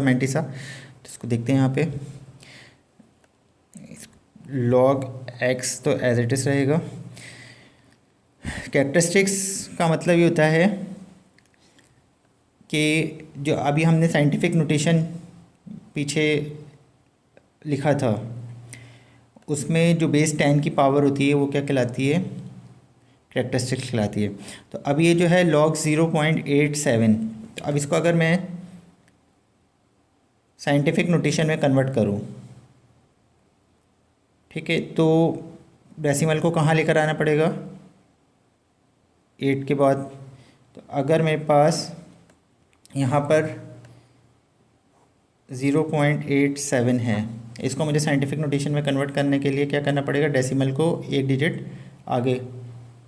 Mantissa. तो इसको देखते हैं यहाँ पे, log x तो एज इट इज़ रहेगा। कैरेक्टरिस्टिक्स का मतलब ये होता है कि जो अभी हमने साइंटिफिक नोटेशन पीछे लिखा था उसमें जो बेस 10 की पावर होती है वो क्या कहलाती है, कैरेक्टरिस्टिक्स कहलाती है। तो अब ये जो है log 0.87, तो अब इसको अगर मैं साइंटिफिक नोटेशन में कन्वर्ट करूँ, ठीक है, तो डेसिमल को कहाँ लेकर आना पड़ेगा, 8 के बाद। तो अगर मेरे पास यहाँ पर 0.87 है, इसको मुझे साइंटिफिक नोटेशन में कन्वर्ट करने के लिए क्या करना पड़ेगा, डेसिमल को एक डिजिट आगे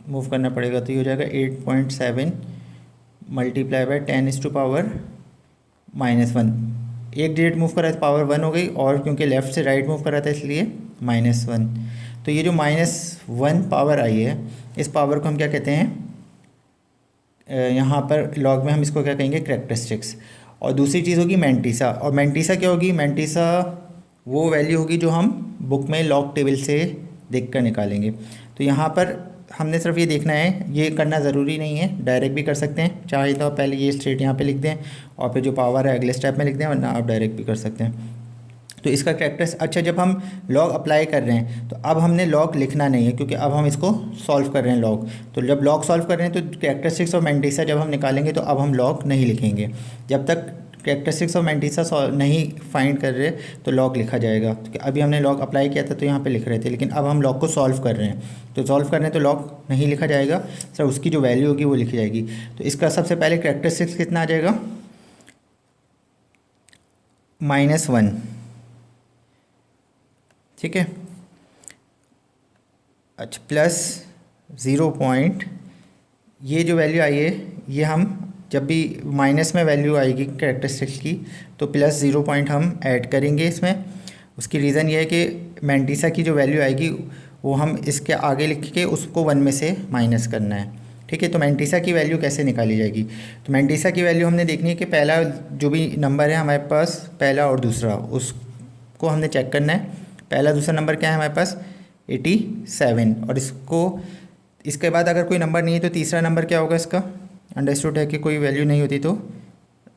मूव करना पड़ेगा। तो ये हो जाएगा 8.7 मल्टीप्लाई बाय 10⁻⁻1। एक डिजिट मूव कर रहा है तो पावर 1 हो गई, और क्योंकि लेफ़्ट से राइट मूव कर रहा था इसलिए -1। तो ये जो -1 पावर आई है, इस पावर को हम क्या कहते हैं, यहाँ पर लॉग में हम इसको क्या कहेंगे, कैरेक्टरिस्टिक्स। और दूसरी चीज़ होगी मैंटिसा। और मैंटिसा क्या होगी, मैंटिसा वो वैल्यू होगी जो हम बुक में लॉग टेबल से देख कर निकालेंगे। तो यहाँ पर हमने सिर्फ ये देखना है, ये करना ज़रूरी नहीं है, डायरेक्ट भी कर सकते हैं, चाहे तो पहले ये स्ट्रेट यहाँ पे लिख दें और फिर जो पावर है अगले स्टेप में लिख दें, वरना आप डायरेक्ट भी कर सकते हैं। तो इसका कैरेक्टर्स, अच्छा जब हम लॉग अप्लाई कर रहे हैं तो अब हमने लॉग लिखना नहीं है, क्योंकि अब हम इसको सॉल्व कर रहे हैं लॉग। तो जब लॉग सॉल्व कर रहे हैं तो कैरेक्टरिस्टिक्स और मैंटिसा जब हम निकालेंगे तो अब हम लॉग नहीं लिखेंगे। जब तक कैरेक्टरिस्टिक्स और मैंटिसा नहीं फाइंड कर रहे तो लॉग लिखा जाएगा। तो अभी हमने लॉग अप्लाई किया था तो यहाँ पे लिख रहे थे, लेकिन अब हम लॉग को सॉल्व कर रहे हैं, तो सॉल्व कर रहे हैं तो लॉग नहीं लिखा जाएगा, सर उसकी जो वैल्यू होगी वो लिखी जाएगी। तो इसका सबसे पहले कैरेक्टरिस्टिक्स कितना आ जाएगा, -1, ठीक है। अच्छा, प्लस 0. ये जो वैल्यू आई है, ये हम जब भी माइनस में वैल्यू आएगी कैरेक्टरिस्टिक्स की तो +0 हम ऐड करेंगे इसमें। उसकी रीज़न ये है कि मैंटिसा की जो वैल्यू आएगी वो हम इसके आगे लिख के उसको 1 में से माइनस करना है, ठीक है। तो मैंटिसा की वैल्यू कैसे निकाली जाएगी, तो मैंटिसा की वैल्यू हमने देखनी है कि पहला जो भी नंबर है हमारे पास, पहला और दूसरा, उसको हमने चेक करना है। पहला दूसरा नंबर क्या है हमारे पास, 87, और इसके बाद अगर कोई नंबर नहीं है तो तीसरा नंबर क्या होगा इसका, अंडरस्टूड है कि कोई वैल्यू नहीं होती तो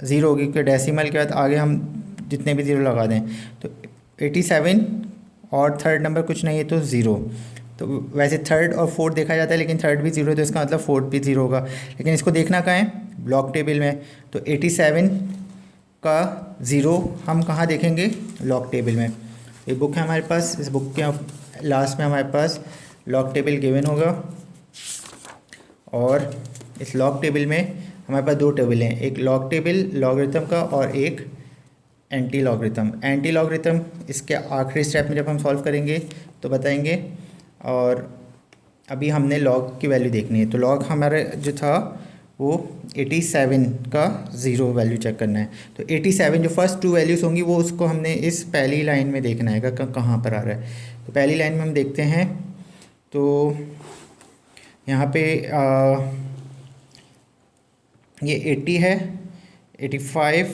0 होगी, क्योंकि डेसिमल के बाद आगे हम जितने भी 0 लगा दें। तो 87 और थर्ड नंबर कुछ नहीं है तो 0। तो वैसे थर्ड और फोर्थ देखा जाता है, लेकिन थर्ड भी 0 है तो इसका मतलब फोर्थ भी 0 होगा, लेकिन इसको देखना कहाँ है, ब्लॉक टेबल में। तो 87 का 0 हम कहाँ देखेंगे, लॉग टेबल में। ये बुक है हमारे पास, इस बुक के लास्ट में हमारे पास लॉग टेबल गिवन होगा, और इस लॉग टेबल में हमारे पास 2 टेबल हैं, एक लॉग टेबल लॉगरिथम का और एक एंटी लॉगरिथम। एंटी लॉगरिथम इसके आखिरी स्टेप में जब हम सॉल्व करेंगे तो बताएंगे। और अभी हमने लॉग की वैल्यू देखनी है, तो लॉग हमारा जो था वो 87 का 0 वैल्यू चेक करना है। तो 87 जो फर्स्ट 2 वैल्यूज़ होंगी वो उसको हमने इस पहली लाइन में देखना है कहाँ पर आ रहा है। तो पहली लाइन में हम देखते हैं, तो यहाँ पे ये 80 है, 85,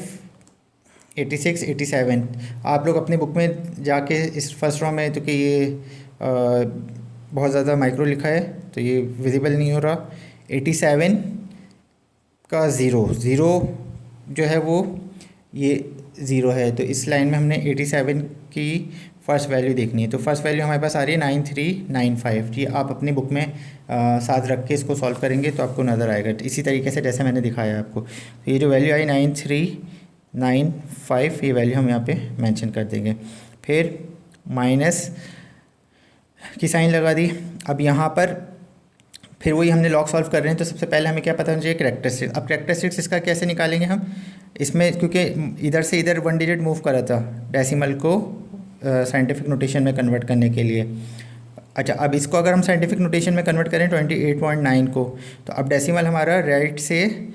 86, 87। आप लोग अपनी बुक में जाके इस फर्स्ट रो में, तो कि ये बहुत ज़्यादा माइक्रो लिखा है तो ये विजिबल नहीं हो रहा। 87 का 0 जो है वो ये 0 है, तो इस लाइन में हमने 87 की फ़र्स्ट वैल्यू देखनी है। तो फर्स्ट वैल्यू हमारे पास आ रही है 9395 जी। आप अपनी बुक में साथ रख के इसको सॉल्व करेंगे तो आपको नज़र आएगा इसी तरीके से जैसे मैंने दिखाया आपको। तो ये जो वैल्यू आई 9395, ये वैल्यू हम यहाँ पे मेंशन कर देंगे। फिर माइनस की साइन लगा दी। अब यहाँ पर फिर वही हमने लॉग सॉल्व कर रहे हैं, तो सबसे पहले हमें क्या पता होना चाहिए, कैरेक्टरिस्टिक्स। अब कैरेक्टरिस्टिक्स इसका कैसे निकालेंगे हम, इसमें क्योंकि इधर से इधर 1 डिजिट मूव करा था डेसिमल को साइंटिफिक नोटेशन में कन्वर्ट करने के लिए। अच्छा, अब इसको अगर हम साइंटिफिक नोटेशन में कन्वर्ट करें 28.9 को, तो अब डेसिमल हमारा राइट से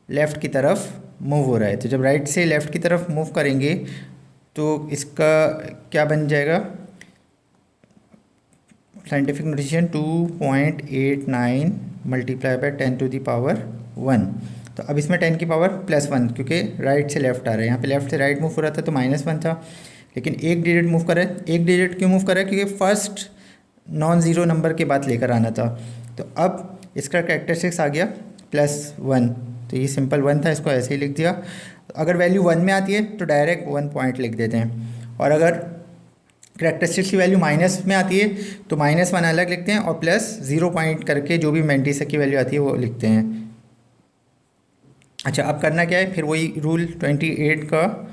लेफ़्ट की तरफ मूव हो रहा है। तो जब राइट से लेफ़्ट की तरफ मूव करेंगे तो इसका क्या बन जाएगा, साइंटिफिक नोटेशन 2.89 मल्टीप्लाई बाय 10⁻1। तो तो अब इसमें 10 की पावर +1, क्योंकि राइट से लेफ़्ट आ रहा है, यहाँ पे लेफ़्ट से राइट मूव हो रहा था तो -1 था, लेकिन एक डिजिट मूव कर रहा है। एक डिजिट क्यों मूव कर रहा है? क्योंकि फर्स्ट नॉन ज़ीरो नंबर के बाद लेकर आना था। तो अब इसका कैरेक्टरिस्टिक्स आ गया +1, तो ये सिंपल 1 था, इसको ऐसे ही लिख दिया। अगर वैल्यू 1 में आती है तो डायरेक्ट 1 पॉइंट लिख देते हैं, और अगर कैरेक्टरिस्टिक्स की वैल्यू माइनस में आती है तो -1 अलग लिखते हैं और +0 पॉइंट करके जो भी मैंटिसा की वैल्यू आती है वो लिखते हैं। अच्छा, अब करना क्या है, फिर वही रूल 28 का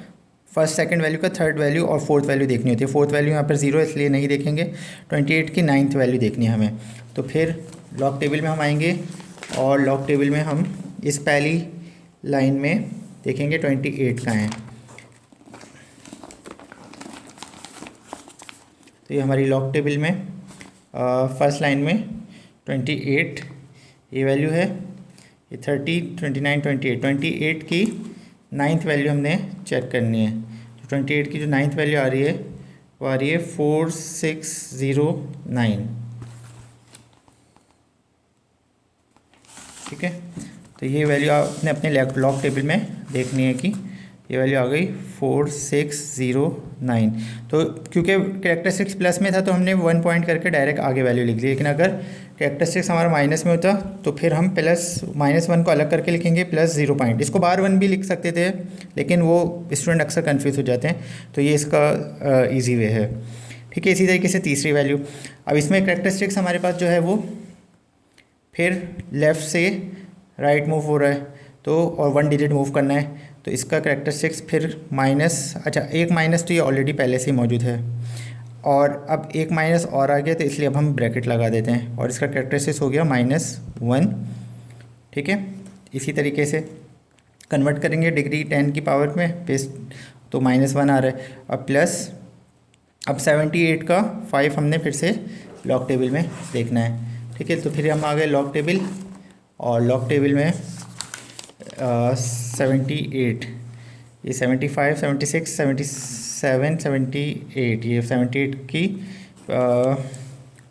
फर्स्ट सेकंड वैल्यू का थर्ड वैल्यू और फोर्थ वैल्यू देखनी होती है। फोर्थ वैल्यू यहाँ पर 0 इसलिए नहीं देखेंगे, 28 की 9th वैल्यू देखनी है हमें। तो फिर लॉग टेबल में हम आएंगे और लॉग टेबल में हम इस पहली लाइन में देखेंगे 28 का है। तो ये हमारी लॉग टेबल में फर्स्ट लाइन में 28 ये वैल्यू है, ये 30, 29, 28 की 9th वैल्यू हमने चेक करनी है। तो 28 की जो 9th वैल्यू आ रही है वो आ रही है 4609। ठीक है, तो ये वैल्यू आपने अपने लॉग टेबल में देखनी है कि ये वैल्यू आ गई 4609। तो क्योंकि कैरेक्टरिस्टिक्स प्लस में था तो हमने 1 पॉइंट करके डायरेक्ट आगे वैल्यू लिख ली, लेकिन अगर कैरेक्टरिस्टिक्स हमारा माइनस में होता तो फिर हम -1 को अलग करके लिखेंगे +0 पॉइंट। इसको बार 1 भी लिख सकते थे, लेकिन वो स्टूडेंट अक्सर कन्फ्यूज़ हो जाते हैं, तो ये इसका ईजी वे है। ठीक है, इसी तरीके से तीसरी वैल्यू, अब इसमें कैरेक्टरिस्टिक्स हमारे पास जो है वो फिर लेफ़्ट से राइट मूव हो रहा है, तो और 1 डिजिट मूव करना है, तो इसका कैरेक्टरिस्टिक्स फिर अच्छा एक माइनस तो ये ऑलरेडी पहले से ही मौजूद है, और अब एक माइनस और आ गया तो इसलिए अब हम ब्रैकेट लगा देते हैं और इसका कैरेक्टरिस्टिक्स हो गया -1। ठीक है, इसी तरीके से कन्वर्ट करेंगे डिग्री 10 की पावर में बेस, तो -1 आ रहा है। अब प्लस अब 78 का 5 हमने फिर से लॉग टेबल में देखना है। ठीक है, तो फिर हम आ गए लॉग टेबल, और लॉग टेबल में 78, ये 75, 76, 77, 78, ये 78 की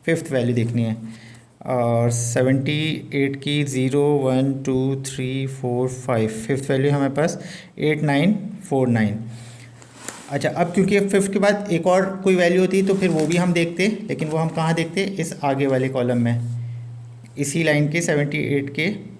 5th वैल्यू देखनी है, और 78 की 0, 1, 2, 3, 4, 5 5th वैल्यू हमारे पास 8949। अच्छा, अब क्योंकि 5th के बाद एक और कोई वैल्यू होती तो फिर वो भी हम देखते, लेकिन वो हम कहाँ देखते, इस आगे वाले कॉलम में, इसी लाइन के 78 के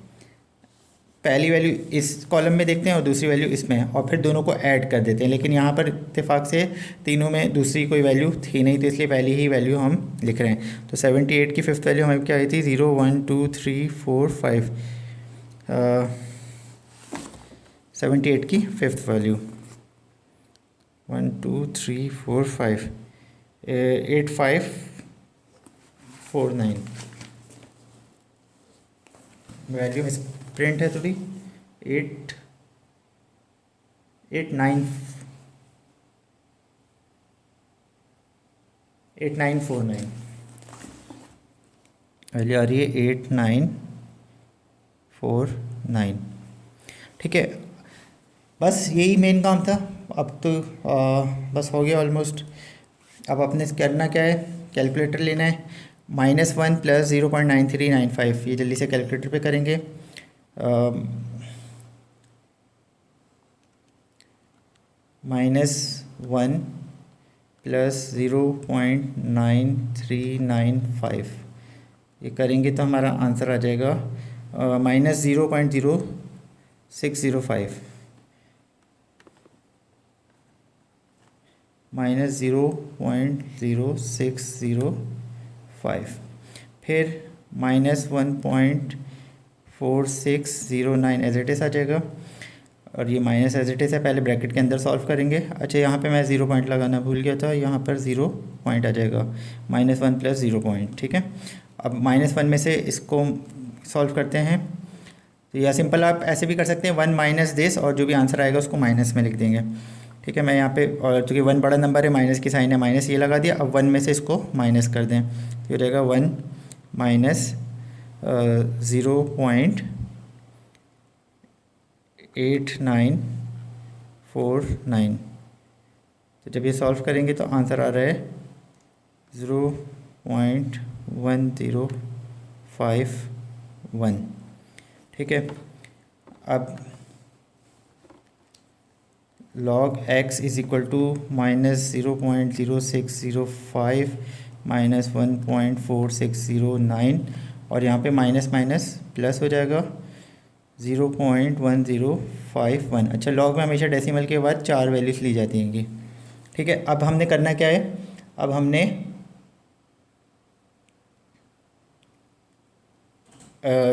पहली वैल्यू इस कॉलम में देखते हैं और दूसरी वैल्यू इसमें, और फिर दोनों को ऐड कर देते हैं। लेकिन यहाँ पर इत्तेफाक से तीनों में दूसरी कोई वैल्यू थी नहीं, तो इसलिए पहली ही वैल्यू हम लिख रहे हैं। तो 78 की 5th वैल्यू हमें क्या आई थी, 0, 1, 2, 3, 4, 5, 78 की 5th value 1, 2, 3, 4, 5, 8549 value miss print है थोड़ी, 8949 वैल्यू आ रही है 8949। ठीक है, बस यही मेन काम था। अब तो बस हो गया ऑलमोस्ट। अब अपने करना क्या है, कैलकुलेटर लेना है, -1 + 0.9395, ये जल्दी से कैलकुलेटर पे करेंगे। -1 + 0.9395 ये करेंगे तो हमारा आंसर आ जाएगा -0.0605 -0.0605, फिर -1.4609 एज इट इज़ आ जाएगा, और ये माइनस एज इट इज़ है, पहले ब्रैकेट के अंदर सॉल्व करेंगे। अच्छा, यहाँ पे मैं 0 पॉइंट लगाना भूल गया था, यहाँ पर 0 पॉइंट आ जाएगा, -1 + 0 पॉइंट। ठीक है, अब -1 में से इसको सॉल्व करते हैं, तो या सिंपल आप ऐसे भी कर सकते हैं, 1 माइनस दिस, और जो भी आंसर आएगा उसको माइनस में लिख देंगे। ठीक है, मैं यहाँ पे, और चूँकि 1 बड़ा नंबर है, माइनस की साइन है, माइनस ये लगा दिया। अब 1 में से इसको माइनस कर दें, तो ये रहेगा 1 माइनस 0.8949। तो जब ये सॉल्व करेंगे तो आंसर आ रहा है 0.1051। ठीक है, अब log x is equal to -0.0605 -1.4609 और यहाँ पे माइनस माइनस प्लस हो जाएगा 0.1051। अच्छा, लॉग में हमेशा डेसिमल के बाद 4 वैल्यूज ली जाती हैं। ठीक है, अब हमने करना क्या है, अब हमने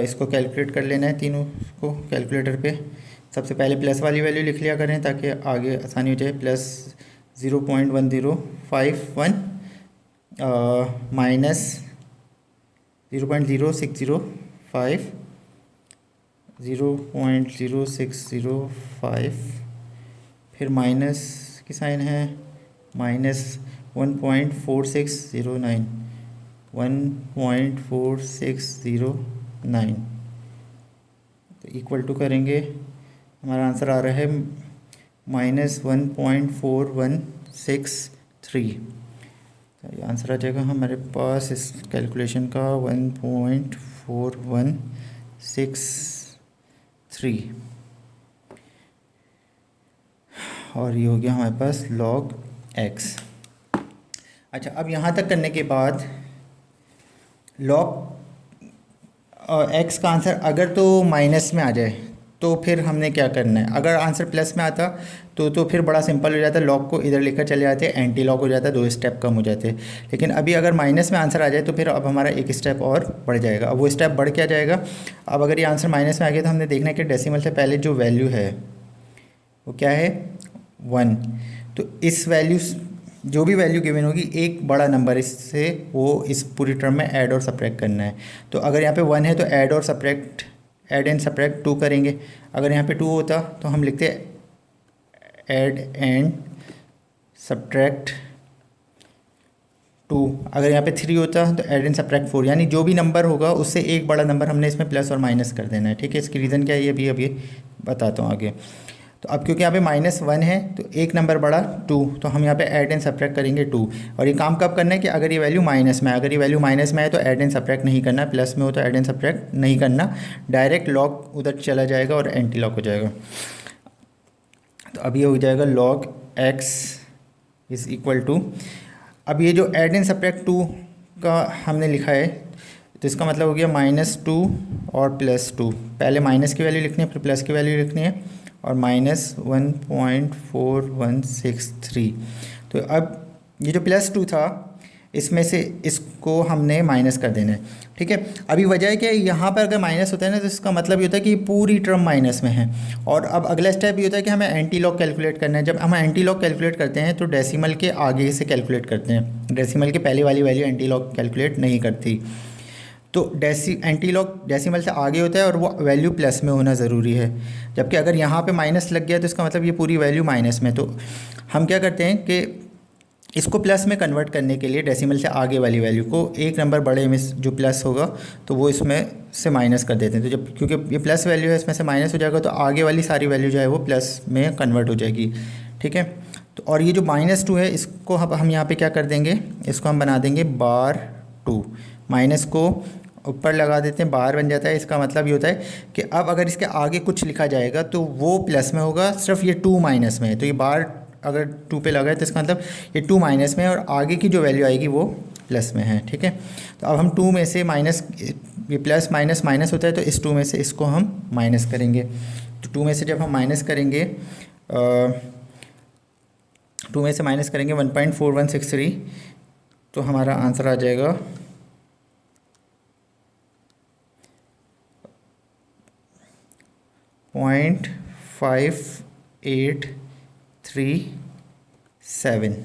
इसको कैलकुलेट कर लेना है, तीनों को कैलकुलेटर पे। सबसे पहले प्लस वाली वैल्यू लिख लिया करें ताकि आगे आसानी हो जाए। प्लस 0.1051 माइनस 0.0605 0.0605 फिर माइनस की साइन है, माइनस 1.4609 1.4609 तो इक्वल टू करेंगे, हमारा आंसर आ रहा है -1.4163। तो ये आंसर आ जाएगा हमारे पास इस कैलकुलेशन का 1.4163 और ये हो गया हमारे पास log x। अच्छा, अब यहाँ तक करने के बाद log x का आंसर अगर तो माइनस में आ जाए तो फिर हमने क्या करना है। अगर आंसर प्लस में आता तो फिर बड़ा सिंपल हो जाता, लॉग को इधर लेकर चले जाते, एंटी लॉग हो जाता, 2 स्टेप कम हो जाते। लेकिन अभी अगर माइनस में आंसर आ जाए तो फिर अब हमारा एक स्टेप और बढ़ जाएगा। अब वो स्टेप बढ़ क्या जाएगा, अब अगर ये आंसर माइनस में आ गया तो हमने देखना है कि डेसिमल से पहले जो वैल्यू है वो क्या है, 1। तो इस वैल्यू, जो भी वैल्यू गिवन होगी, एक बड़ा नंबर इससे वो इस पूरी टर्म में ऐड और सब्ट्रैक्ट करना है। तो अगर यहाँ पे 1 है तो ऐड एंड सब्ट्रैक्ट 2 करेंगे। अगर यहाँ पे 2 होता तो हम लिखते ऐड एंड सब्ट्रैक्ट 2। अगर यहाँ पे 3 होता तो ऐड एंड सब्ट्रैक्ट 4। यानी जो भी नंबर होगा उससे एक बड़ा नंबर हमने इसमें प्लस और माइनस कर देना है। ठीक है, इसकी रीज़न क्या है ये भी अभी बताता हूँ आगे। तो अब क्योंकि यहाँ पे -1 है तो एक नंबर बड़ा 2, तो हम यहाँ पे ऐड एंड सब्ट्रैक्ट करेंगे 2। और ये काम कब करना है कि अगर ये वैल्यू माइनस में है, अगर ये वैल्यू माइनस में है तो ऐड एंड सब्ट्रैक्ट नहीं करना, प्लस में हो तो ऐड एंड सब्ट्रैक्ट नहीं करना, डायरेक्ट लॉग उधर चला जाएगा और एंटी लॉग हो जाएगा। तो अब ये हो जाएगा log x is equal to, अब ये जो ऐड एंड सब्ट्रैक्ट 2 का हमने लिखा है तो इसका मतलब हो गया -2 और +2। पहले माइनस की वैल्यू लिखनी है फिर प्लस की वैल्यू लिखनी है और -1.4163। तो अब ये जो +2 था इसमें से इसको हमने माइनस कर देना है। ठीक है, अभी वजह है कि यहाँ पर अगर माइनस होता है ना तो इसका मतलब ये होता है कि पूरी टर्म माइनस में है। और अब अगला स्टेप ये होता है कि हमें एंटी लॉग कैलकुलेट करना है। जब हम एंटी लॉग कैलकुलेट करते हैं तो डेसिमल के आगे से कैलकुलेट करते हैं, डेसिमल के पहले वाली वैल्यू एंटी लॉग कैलकुलेट नहीं करती। तो एंटी लॉग डेसिमल से आगे होता है और वो वैल्यू प्लस में होना ज़रूरी है। जबकि अगर यहाँ पे माइनस लग गया तो इसका मतलब ये पूरी वैल्यू माइनस में। तो हम क्या करते हैं कि इसको प्लस में कन्वर्ट करने के लिए डेसिमल से आगे वाली वैल्यू को एक नंबर बड़े में जो प्लस होगा तो वो इसमें से माइनस कर देते हैं। तो जब क्योंकि ये प्लस वैल्यू है इसमें से माइनस हो जाएगा तो आगे वाली सारी वैल्यू जो है वो प्लस में कन्वर्ट हो जाएगी। ठीक है, तो और ये जो -2 है इसको हम यहाँ पे क्या कर देंगे, इसको हम बना देंगे /2। माइनस को ऊपर लगा देते हैं, बार बन जाता है। इसका मतलब ये होता है कि अब अगर इसके आगे कुछ लिखा जाएगा तो वो प्लस में होगा, सिर्फ ये 2 माइनस में है। तो ये बार अगर 2 पे लगा है तो इसका मतलब ये 2 माइनस में है और आगे की जो वैल्यू आएगी वो प्लस में है। ठीक है, तो अब हम 2 में से माइनस, ये प्लस माइनस माइनस होता है तो इस 2 में से इसको हम माइनस करेंगे। तो 2 में से जब हम माइनस करेंगे 2 में से माइनस करेंगे 1.4163 तो हमारा आंसर आ जाएगा 0.5837।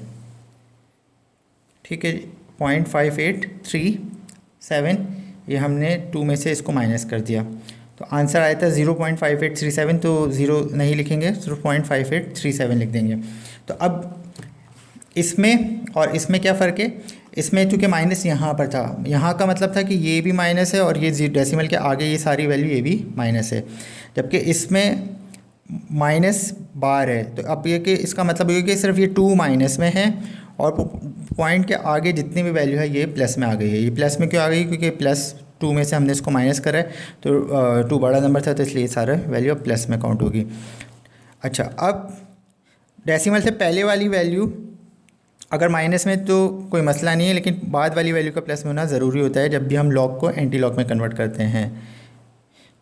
ठीक है, 0.5837 ये हमने 2 में से इसको माइनस कर दिया तो आंसर आया था 0.5837। तो 0 नहीं लिखेंगे, सिर्फ 0.5837 लिख देंगे। तो अब इसमें और इसमें क्या फ़र्क है, इसमें चूँकि माइनस यहाँ पर था, यहाँ का मतलब था कि ये भी माइनस है और ये डेसिमल के आगे ये सारी वैल्यू ये भी माइनस है, जबकि इसमें माइनस बार है। तो अब ये कि इसका मतलब ये कि सिर्फ ये 2 माइनस में है और पॉइंट के आगे जितनी भी वैल्यू है ये प्लस में आ गई है। ये प्लस में क्यों आ गई, क्योंकि प्लस 2 में से हमने इसको माइनस करा है, तो 2 बड़ा नंबर था, तो इसलिए सारा वैल्यू अब प्लस में काउंट होगी। अच्छा, अब डेसिमल से पहले वाली वैल्यू अगर माइनस में तो कोई मसला नहीं है, लेकिन बाद वाली वैल्यू का प्लस में होना ज़रूरी होता है जब भी हम लॉग को एंटी लॉग में कन्वर्ट करते हैं।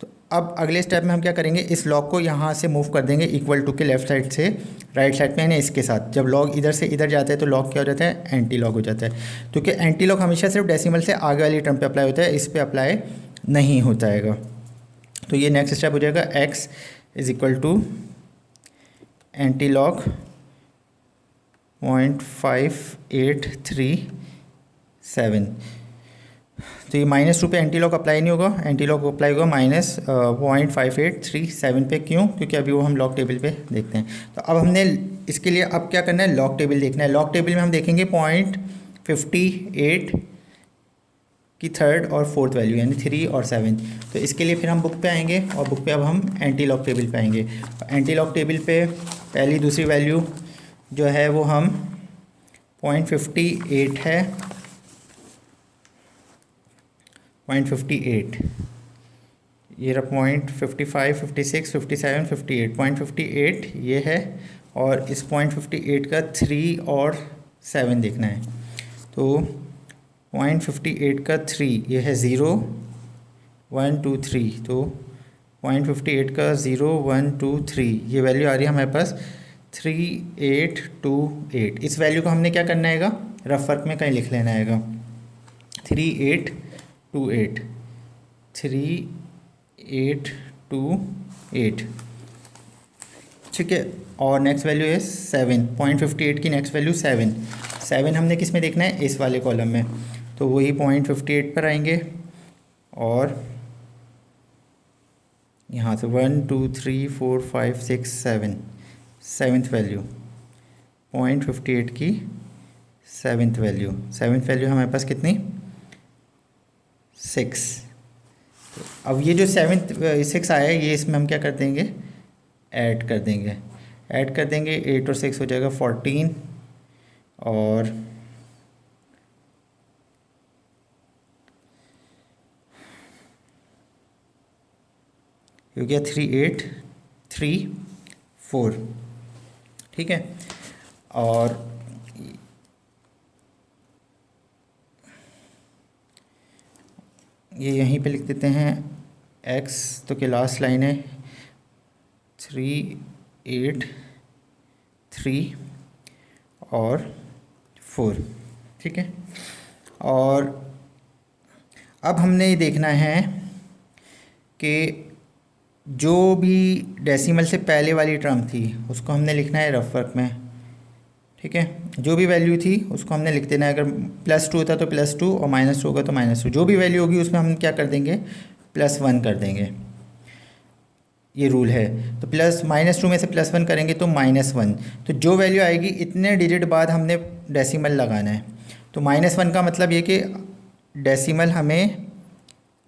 तो अब अगले स्टेप में हम क्या करेंगे, इस लॉग को यहाँ से मूव कर देंगे इक्वल टू के लेफ्ट साइड से राइट साइड में, यानी इसके साथ। जब लॉग इधर से इधर जाता है तो लॉग क्या हो जाता है, एंटी लॉग हो जाता है, क्योंकि एंटी लॉग हमेशा सिर्फ डेसिमल से आगे वाली टर्म पे अप्लाई होता है, इस पे अप्लाई नहीं होता है। तो ये नेक्स्ट स्टेप हो जाएगा, x is equal to antilog 0.5837। तो ये -2 पे एंटी लॉग अप्लाई नहीं होगा, एंटी लॉग अप्लाई होगा -0.5837 पे। क्यों? क्योंकि अभी वो हम लॉग टेबल पे देखते हैं। तो अब हमने इसके लिए अब क्या करना है, लॉग टेबल देखना है। लॉग टेबल में हम देखेंगे 0.58 की थर्ड और फोर्थ वैल्यू, यानी 3 और 7। तो इसके लिए फिर हम बुक पे आएंगे, और बुक पे अब हम एंटी लॉग टेबल पे आएंगे। एंटी लॉग टेबल पे पहली दूसरी वैल्यू जो है वो हम 0.58 है, 0.58, ये रहा 0.55, 56, 57, 58, 0.58 ये है, और इस 0.58 का 3 और 7 देखना है। तो 0.58 का 3 ये है 0 1 2 3, तो 0.58 का 0 1 2 3 ये वैल्यू आ रही है हमारे पास 3828। इस वैल्यू को हमने क्या करना है, रफ वर्क में कहीं लिख लेना है, 3828, 3828, ठीक है। और नेक्स्ट वैल्यू है 7, 0.58 की नेक्स्ट वैल्यू 7। 7 हमने किस में देखना है, इस वाले कॉलम में, तो वही 0.58 पर आएंगे, और यहाँ से 1 2 3 4 5 6 7, सेवन्थ वैल्यू 0.58 की सेवन्थ वैल्यू हमारे पास कितनी, 6। तो अब ये जो 6 आया है, ये इसमें हम क्या कर देंगे, ऐड कर देंगे। 8 और 6 हो जाएगा 14, और हो गया 3834, ठीक है। और ये यहीं पे लिख देते हैं x, तो कि लास्ट लाइन है 383 और 4, ठीक है। और अब हमने ये देखना है कि जो भी डेसिमल से पहले वाली टर्म थी उसको हमने लिखना है रफ वर्क में, ठीक है। जो भी वैल्यू थी उसको हमने लिख देना है। अगर +2 होता तो +2, और -2 होगा तो -2। जो भी वैल्यू होगी उसमें हम क्या कर देंगे, +1 कर देंगे, ये रूल है। तो -2 में से +1 करेंगे तो -1। तो जो वैल्यू आएगी इतने डिजिट बाद हमने डेसिमल लगाना है। तो -1 का मतलब ये कि डेसिमल हमें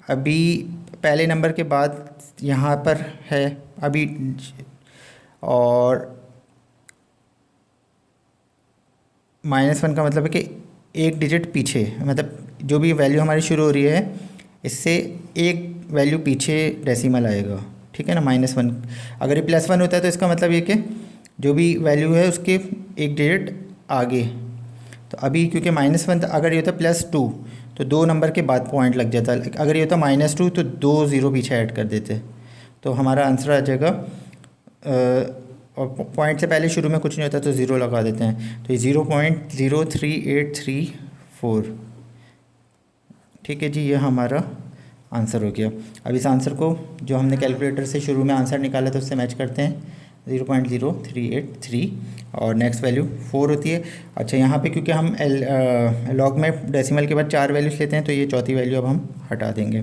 अभी पहले नंबर के बाद यहाँ पर है अभी, और -1 का मतलब है कि एक डिजिट पीछे, मतलब जो भी वैल्यू हमारी शुरू हो रही है इससे एक वैल्यू पीछे डेसिमल आएगा, ठीक है ना। -1 अगर ये +1 होता है तो इसका मतलब ये कि जो भी वैल्यू है उसके एक डिजिट आगे। तो अभी क्योंकि -1 अगर ये होता +2 तो 2 नंबर के बाद पॉइंट लग जाता। अगर ये होता -2 तो 2 0 पीछे ऐड कर देते, तो हमारा आंसर आ जाएगा। और पॉइंट से पहले शुरू में कुछ नहीं होता तो 0 लगा देते हैं, तो ये 0.03834, ठीक है जी, ये हमारा आंसर हो गया। अब इस आंसर को जो हमने कैलकुलेटर से शुरू में आंसर निकाला था उससे मैच करते हैं, 0.0383, और नेक्स्ट वैल्यू 4 होती है। अच्छा, यहाँ पे क्योंकि हम लॉग में डेसिमल के बाद 4 वैल्यूज लेते हैं तो ये चौथी वैल्यू अब हम हटा देंगे,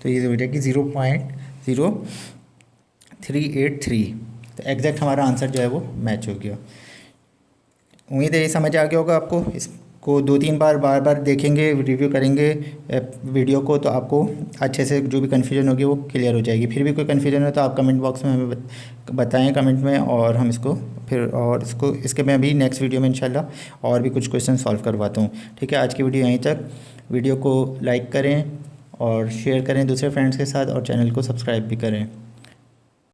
तो ये हो जाएगी 0.0383। तो एग्जैक्ट हमारा आंसर जो है वो मैच हो गया। उम्मीद है ये समझ आ गया होगा आपको। इसको 2-3 बार देखेंगे, रिव्यू करेंगे वीडियो को, तो आपको अच्छे से जो भी कन्फ्यूजन होगी वो क्लियर हो जाएगी। फिर भी कोई कन्फ्यूजन हो तो आप कमेंट बॉक्स में हमें बताएं कमेंट में, और हम इसको इसके मैं अभी नेक्स्ट वीडियो में इंशाल्लाह और भी कुछ क्वेश्चन सॉल्व करवाता हूँ, ठीक है। आज की वीडियो यहीं तक। वीडियो को लाइक करें, और शेयर करें दूसरे फ्रेंड्स के साथ और चैनल को सब्सक्राइब भी करें।